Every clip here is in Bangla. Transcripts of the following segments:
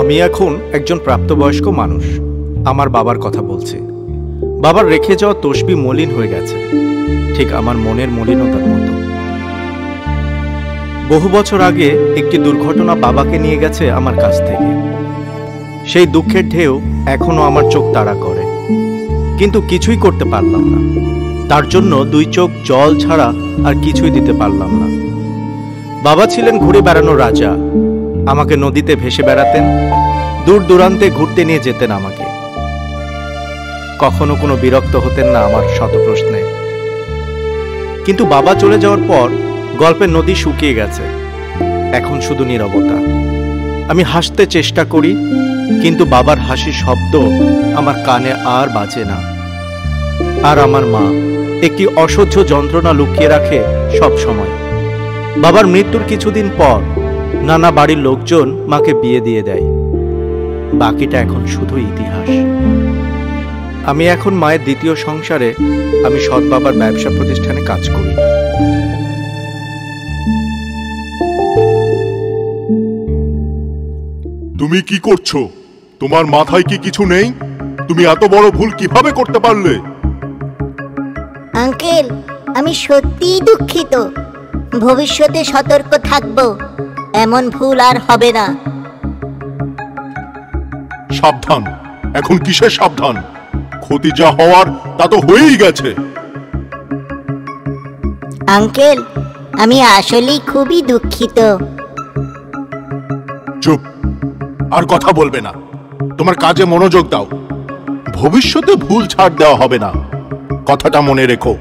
আমি এখন একজন প্রাপ্তবয়স্ক মানুষ। আমার বাবার কথা বলছি। বাবার রেখে যাওয়া তসবি মলিন হয়ে গেছে, ঠিক আমার মনের মলিনতার মতো। বহু বছর আগে একটি দুর্ঘটনা বাবাকে নিয়ে গেছে আমার কাছ থেকে। সেই দুঃখের ঢেউ এখনো আমার চোখ তাড়া করে, কিন্তু কিছুই করতে পারলাম না। তার জন্য দুই চোখ জল ছাড়া আর কিছুই দিতে পারলাম না। বাবা ছিলেন ঘুরে বেড়ানো রাজা। আমাকে নদীতে ভেসে বেড়াতেন, দূর দূরান্তে ঘুরতে নিয়ে যেতেন আমাকে। কখনো কোনো বিরক্ত হতেন না আমার শত প্রশ্নে। কিন্তু বাবা চলে যাওয়ার পর গল্পের নদী শুকিয়ে গেছে, এখন শুধু নীরবতা। আমি হাসতে চেষ্টা করি, কিন্তু বাবার হাসির শব্দ আমার কানে আর বাজে না। আর আমার মা একটি অসহ্য যন্ত্রণা লুকিয়ে রাখে সব সময়। বাবার মৃত্যুর কিছুদিন পর নানা বাড়ির লোকজন মাকে বিয়ে দিয়ে দেয়। বাকিটা এখন শুধু ইতিহাস। আমি এখন মায়ের দ্বিতীয় সংসারে আমি সৎ বাবার ব্যবসা প্রতিষ্ঠানে কাজ করি। তুমি কি করছো? তোমার মাথায় কি কিছু নেই? তুমি এত বড় ভুল কিভাবে করতে পারলে? আঙ্কেল, আমি সত্যিই দুঃখিত। ভবিষ্যতে সতর্ক থাকব, এমন ভুল আর হবে না। সাবধান। এখন কিসের সাবধান? ক্ষতি যা হওয়ার তা তো হয়েই গেছে। আঙ্কেল, আমি আসলেই খুবই দুঃখিত। চুপ, আর কথা বলবে না। তোমার কাজে মনোযোগ দাও। ভবিষ্যতে ভুল ছাড় দেওয়া হবে না, কথাটা মনে রেখো।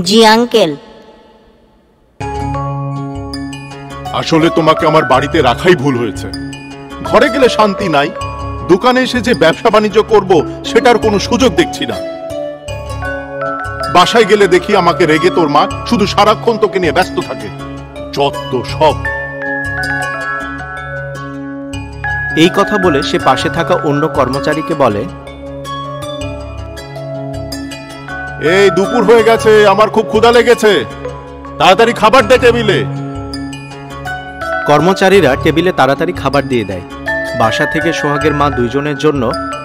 জি আঙ্কেল। আসলে তোমাকে আমার বাড়িতে রাখাই ভুল হয়েছে। ঘরে গেলে শান্তি নাই, দোকানে এসে যে ব্যবসা বাণিজ্য করব সেটার কোনো সুযোগ দেখছি না। বাসায় গেলে দেখি আমাকে রেগে তোর মা শুধু সারাক্ষণ তোকে নিয়ে ব্যস্ত থাকে। যত সব। এই কথা বলে সে পাশে থাকা অন্য কর্মচারীকে বলে, এই দুপুর হয়ে গেছে, আমার খুব ক্ষুধা লেগেছে, তাড়াতাড়ি খাবার দে টেবিলে। কর্মচারীরা টেবিলে তাড়াতাড়ি খাবার দিয়ে দেয়। বাসা থেকে সোহাগের মা দুইজনের জন্য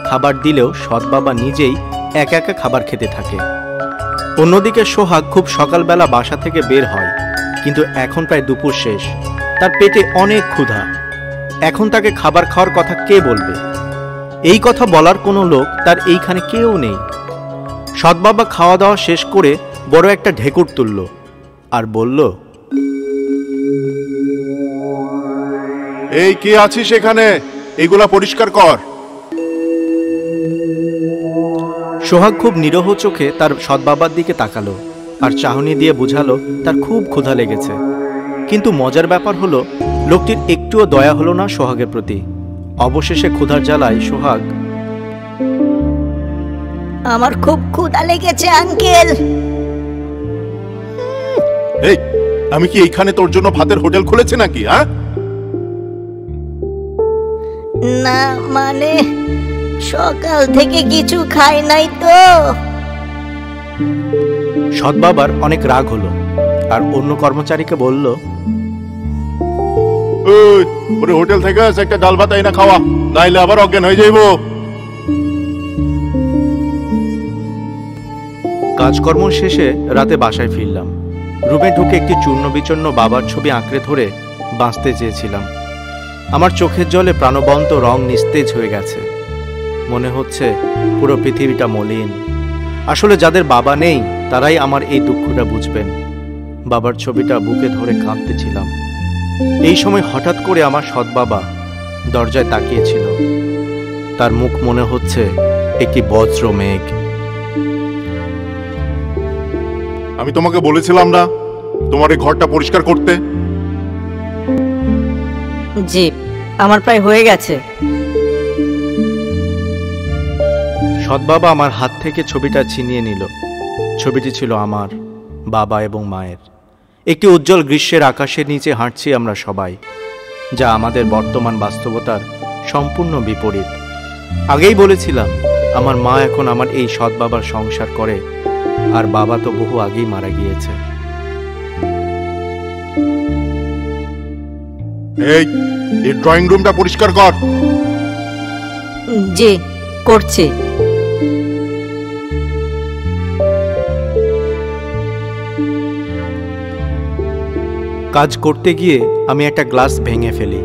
খাবার দিলেও সৎ বাবা নিজেই একা একা খাবার খেতে থাকে। অন্যদিকে সোহাগ খুব সকালবেলা বাসা থেকে বের হয়, কিন্তু এখন প্রায় দুপুর শেষ। তার পেটে অনেক ক্ষুধা। এখন তাকে খাবার খাওয়ার কথা কে বলবে? এই কথা বলার কোনো লোক তার এইখানে কেউ নেই। সৎ বাবা খাওয়া দাওয়া শেষ করে বড় একটা ঢেকুর তুলল আর বলল, এই কে আছিস এখানে? এগুলা পরিষ্কার কর। সোহাগ খুব নিরহ চোখে তার সৎ বাবার দিকে তাকালো আর চাহনি দিয়ে বুঝালো তার খুব ক্ষুধা লেগেছে। কিন্তু মজার ব্যাপার হলো, লোকটির একটুও দয়া হলো না সোহাগের প্রতি। অবশেষে ক্ষুধার জ্বালায় সোহাগ, আমার খুব ক্ষুধা লেগেছে আঙ্কেল। এই, আমি কি এইখানে তোর জন্য ভাতের হোটেল খুলেছে নাকি? না মানে, সকাল থেকে কিছু খাই নাই তো। সৎ বাবার অনেক রাগ হলো আর অন্য কর্মচারীকে বলল, ওরে হোটেল থেকে একটা ডাল ভাত আইনা খাওয়া, নাইলে আবার অজ্ঞান হয়ে যাইব। কাজকর্ম শেষে রাতে বাসায় ফিরলাম। রুমে ঢুকে একটি চূর্ণ বিচূর্ণ বাবার ছবি আঁকড়ে ধরে বাঁচতে চেয়েছিলাম। আমার চোখের জলে প্রাণবন্ত রং নিস্তেজ হয়ে গেছে। মনে হচ্ছে পুরো পৃথিবীটা মলিন। আসলে যাদের বাবা নেই তারাই আমার এই দুঃখটা বুঝবেন। বাবার ছবিটা বুকে ধরে কাঁদতেছিলাম। এই সময় হঠাৎ করে আমার সৎ বাবা দরজায় তাকিয়েছিল। তার মুখ মনে হচ্ছে একটি বজ্র মেঘ। আমি তোমাকে বলেছিলাম না তোমার এই ঘরটা পরিষ্কার করতে? জি, আমার প্রায় হয়ে গেছে। সৎ বাবা আমার হাত থেকে ছবিটা ছিনিয়ে নিল। ছবিটি ছিল আমার, বাবা এবং মায়ের। একটি উজ্জ্বল গ্রীষ্মের আকাশের নিচে হাঁটছি আমরা সবাই, যা আমাদের বর্তমান বাস্তবতার সম্পূর্ণ বিপরীত। আগেই বলেছিলাম আমার মা এখন আমার এই সৎ বাবার সংসার করে, আর বাবা তো বহু আগেই মারা গিয়েছে। এই ড্রয়িং রুমটা পরিষ্কার কর। জি, করছি। কাজ করতে গিয়ে আমি একটা গ্লাস ভেঙে ফেলি।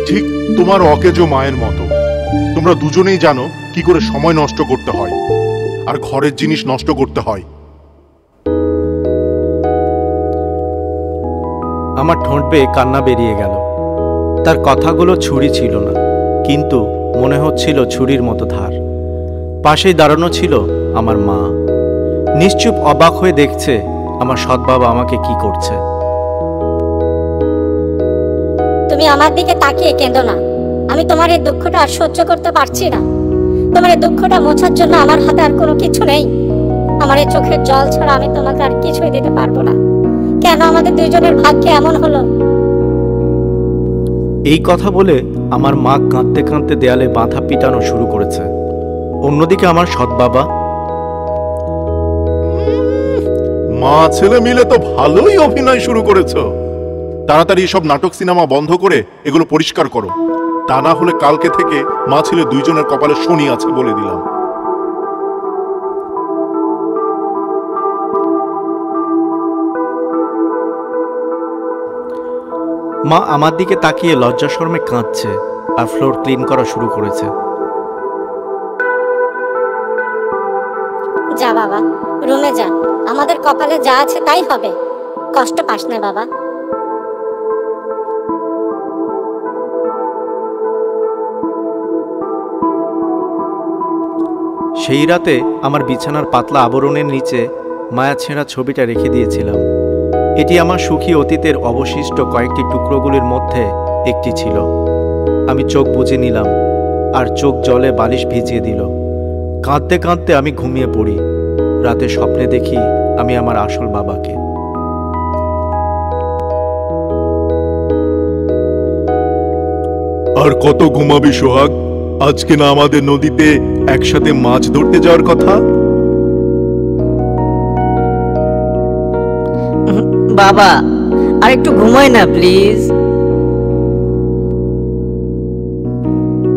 ঠিক তোমার অকেজো মায়ের মতো। তোমরা দুজনেই জানো কি করে সময় নষ্ট করতে হয় আর ঘরের জিনিস নষ্ট করতে হয়। আমার ঠোঁট বেয়ে কান্না বেরিয়ে গেল। তার কথাগুলো ছুরি ছিল না, কিন্তু মনে হচ্ছিল ছুরির মতো ধার। পাশেই দাঁড়ানো ছিল আমার মা, নিশ্চুপ অবাক হয়ে দেখছে আমার সৎ বাবা আমাকে কি করছে। তুমি আমার দিকে তাকিয়ে কেঁদো না। আমি তোমার এই দুঃখটা আর সহ্য করতে পারছি না। তোমার এই দুঃখটা মোছার জন্য আমার হাতে আর কোনো কিছু নেই। আমার এই চোখের জল ছাড়া আমি তোমাকে আর কিছুই দিতে পারবো না। কেন আমাদের দুইজনের ভাগ্যে এমন হলো? এই কথা বলে আমার মা কাঁদতে কাঁদতে দেয়ালে বাঁধা পিটানো শুরু করেছে। অন্যদিকে আমার সৎ বাবা, মা ছেলে মিলে তো ভালোই অভিনয় শুরু করেছো। তাড়াতাড়ি সব নাটক সিনেমা বন্ধ করে এগুলো পরিষ্কার করো, তা না হলে কালকে থেকে মা ছেলে দুইজনের কপালে শনি আছে বলে দিলাম। মা আমার দিকে তাকিয়ে লজ্জা শরমে কাঁদছে আর ফ্লোর ক্লিন করা শুরু করেছে। যা বাবা, রুমে যা। আমাদের কপালে যা আছে তাই হবে। কষ্ট পাস না বাবা। সেই রাতে আমার বিছানার পাতলা আবরণের নিচে মায়া ছেঁড়া ছবিটা রেখে দিয়েছিলাম। এটি আমার সুখী অতীতের অবশিষ্ট কয়েকটি টুকরোগুলির মধ্যে একটি ছিল। আমি চোখ বুজে নিলাম আর চোখ জলে বালিশ ভিজিয়ে দিল। কাঁদতে কাঁদতে আমি ঘুমিয়ে পড়ি। রাতে স্বপ্নে দেখি আমি আমার আসল বাবাকে। আর কত ঘুমাবি সোহাগ? আজকে না আমাদের নদীতে একসাথে মাছ ধরতে যাওয়ার কথা? বাবা, আর একটু ঘুমাই না প্লিজ।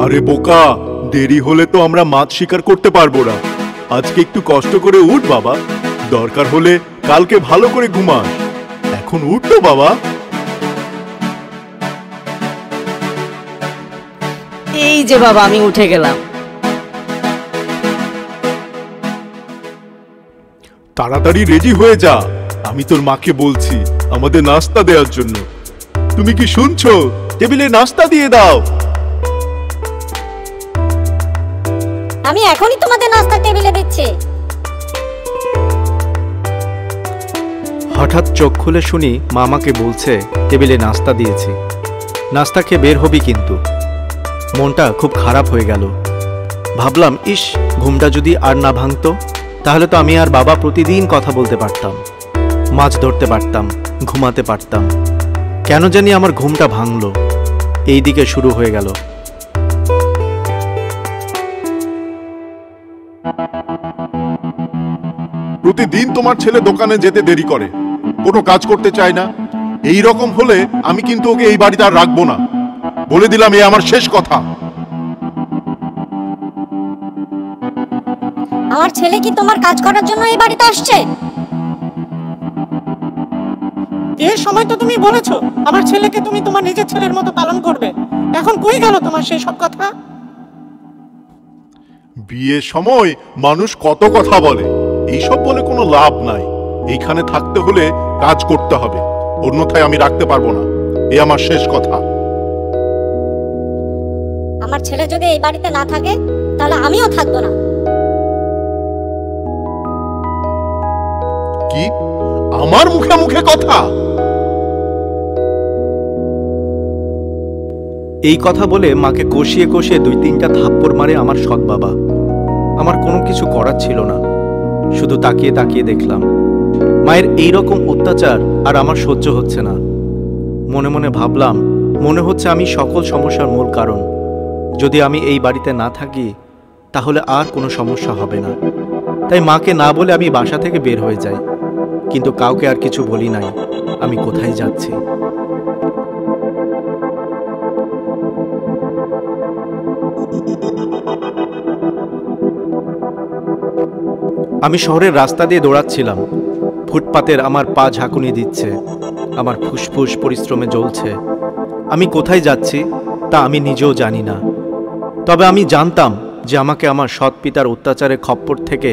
আরে বোকা, দেরি হলে তো আমরা মাছ শিকার করতে পারবো না। আজকে একটু কষ্ট করে উঠ বাবা। দরকার হলে কালকে ভালো করে ঘুমাস। এখন উঠ তো বাবা। এই যে বাবা, আমি উঠে গেলাম। তাড়াতাড়ি রেডি হয়ে যা। আমি তোর মাকে বলছি আমাদের নাস্তা দেওয়ার জন্য। তুমি কি শুনছো? টেবিলে নাস্তা দিয়ে দাও। আমি এখনই তোমাদের নাস্তা টেবিলে দিচ্ছি। হঠাৎ চোখ খুলে শুনি মা আমাকে বলছে টেবিলে নাস্তা দিয়েছি, নাস্তা খেয়ে বের হবি কিন্তু। মনটা খুব খারাপ হয়ে গেল। ভাবলাম, ইস, ঘুমটা যদি আর না ভাঙতো, তাহলে তো আমি আর বাবা প্রতিদিন কথা বলতে পারতাম, মাছ ধরতে পারতাম, ঘুমাতে পারতাম। কেন জানি আমার ঘুমটা ভাঙল। এই দিকে শুরু হয়ে গেল। প্রতিদিন তোমার ছেলে দোকানে যেতে দেরি করে, কোনো কাজ করতে চায় না। এই রকম হলে আমি কিন্তু ওকে এই বাড়িতে আর রাখবো না। বলে দিলাম, এই আমার শেষ কথা। আমার ছেলে কি তোমার কাজ করার জন্য এই বাড়িতে আসছে? এর সময় তো তুমি বলেছো আমার ছেলেকে তুমি তোমার নিজের ছেলের মতো পালন করবে। এখন কই গেল তোমার সেই সব কথা? বিয়ের সময় মানুষ কত কথা বলে, এইসব বলে কোনো লাভ নাই। এইখানে থাকতে হলে কাজ করতে হবে, অন্যথায় আমি রাখতে পারবো না। এই আমার শেষ কথা। আমার ছেলে যদি এই বাড়িতে না থাকে তাহলে আমিও থাকবো না। কি আমার মুখে মুখে কথা? এই কথা বলে মাকে কষিয়ে কষিয়ে 2-3টা থাপ্পড় মারে আমার সৎ বাবা। আমার কোনো কিছু করার ছিল না, শুধু তাকিয়ে তাকিয়ে দেখলাম। মায়ের এই রকম অত্যাচার আর আমার সহ্য হচ্ছে না। মনে মনে ভাবলাম, মনে হচ্ছে আমি সকল সমস্যার মূল কারণ। যদি আমি এই বাড়িতে না থাকি তাহলে আর কোনো সমস্যা হবে না। তাই মাকে না বলে আমি বাসা থেকে বের হয়ে যাই। কিন্তু কাউকে আর কিছু বলি নাই আমি কোথায় যাচ্ছি। আমি শহরের রাস্তা দিয়ে দৌড়াচ্ছিলাম। ফুটপাতের আমার পা ঝাঁকুনি দিচ্ছে, আমার ফুসফুস পরিশ্রমে জ্বলছে। আমি কোথায় যাচ্ছি তা আমি নিজেও জানি না। তবে আমি জানতাম যে আমাকে আমার সৎ পিতার অত্যাচারের খপ্পর থেকে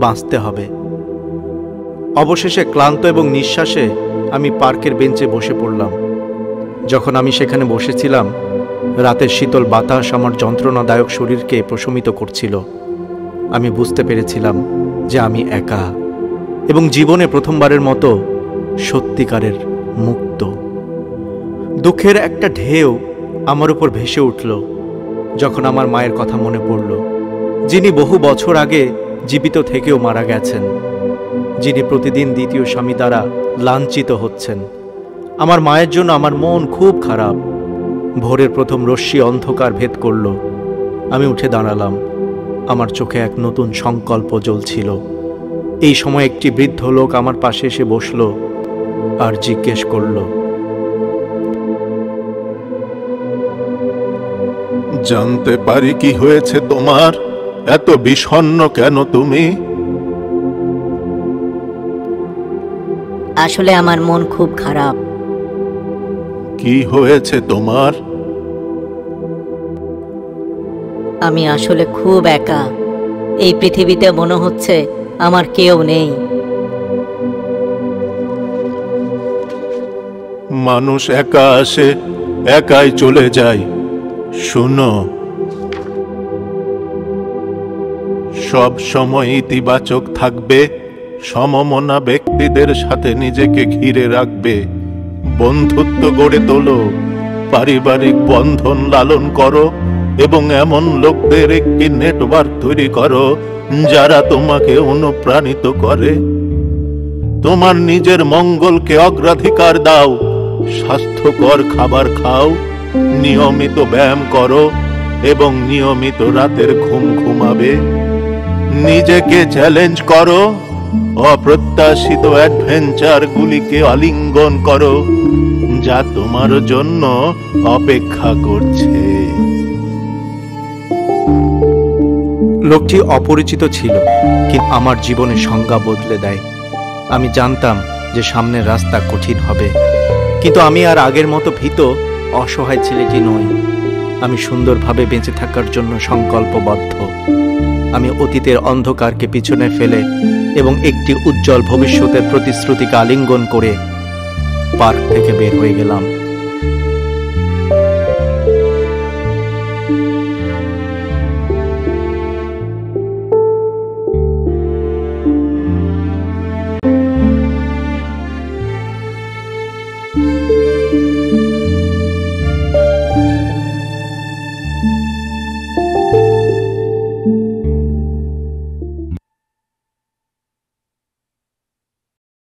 বাঁচতে হবে। অবশেষে ক্লান্ত এবং নিঃশ্বাসে আমি পার্কের বেঞ্চে বসে পড়লাম। যখন আমি সেখানে বসেছিলাম, রাতের শীতল বাতাস আমার যন্ত্রণাদায়ক শরীরকে প্রশমিত করছিল। আমি বুঝতে পেরেছিলাম যে আমি একা এবং জীবনে প্রথমবারের মতো সত্যিকারের মুক্ত। দুঃখের একটা ঢেউ আমার উপর ভেসে উঠল যখন আমার মায়ের কথা মনে পড়ল, যিনি বহু বছর আগে জীবিত থেকেও মারা গেছেন, যিনি প্রতিদিন দ্বিতীয় স্বামী দ্বারা লাঞ্ছিত হচ্ছেন। আমার মায়ের জন্য আমার মন খুব খারাপ। ভোরের প্রথম রশ্মি অন্ধকার ভেদ করল। আমি উঠে দাঁড়ালাম। আমার চোখে এক নতুন সংকল্প জ্বলছিল। এই সময় একটি বৃদ্ধ লোক আমার পাশে এসে বসল আর জিজ্ঞেস করল, জানতে পারি কি হয়েছে তোমার? এত বিষণ্ণ কেন তুমি? আসলে আমার মন খুব খারাপ। কি হয়েছে তোমার? আমি আসলে খুব একা। এই পৃথিবীতে মনে হচ্ছে আমার কেউ নেই। মানুষ একা আসে, একাই চলে যায়। শুনো, সব সময় ইতিবাচক থাকবে, সমমনা ব্যক্তিদের সাথে নিজেকে ঘিরে রাখবে, বন্ধুত্ব গড়ে তোলো, পারিবারিক বন্ধন লালন করো এবং এমন লোকদের একটি নেটওয়ার্ক তৈরি করো যারা তোমাকে অনুপ্রাণিত করে। তোমার নিজের মঙ্গলকে অগ্রাধিকার দাও, স্বাস্থ্যকর খাবার খাও, নিয়মিত ব্যায়াম করো এবং নিয়মিত রাতের ঘুম ঘুমাবে। নিজেকে চ্যালেঞ্জ করো, অপ্রত্যাশিত অ্যাডভেঞ্চারগুলিকে আলিঙ্গন করো যা তোমার জন্য অপেক্ষা করছে। লোকটি অপরিচিত ছিল, কিন্তু আমার জীবনের সংজ্ঞা বদলে দেয়। আমি জানতাম যে সামনের রাস্তা কঠিন হবে, কিন্তু আমি আর আগের মতো ভীত অসহায় ছেলেটি নই। আমি সুন্দরভাবে বেঁচে থাকার জন্য সংকল্পবদ্ধ। আমি অতীতের অন্ধকারকে পিছনে ফেলে এবং একটি উজ্জ্বল ভবিষ্যতের প্রতিশ্রুতিকে আলিঙ্গন করে পার্ক থেকে বের হয়ে গেলাম।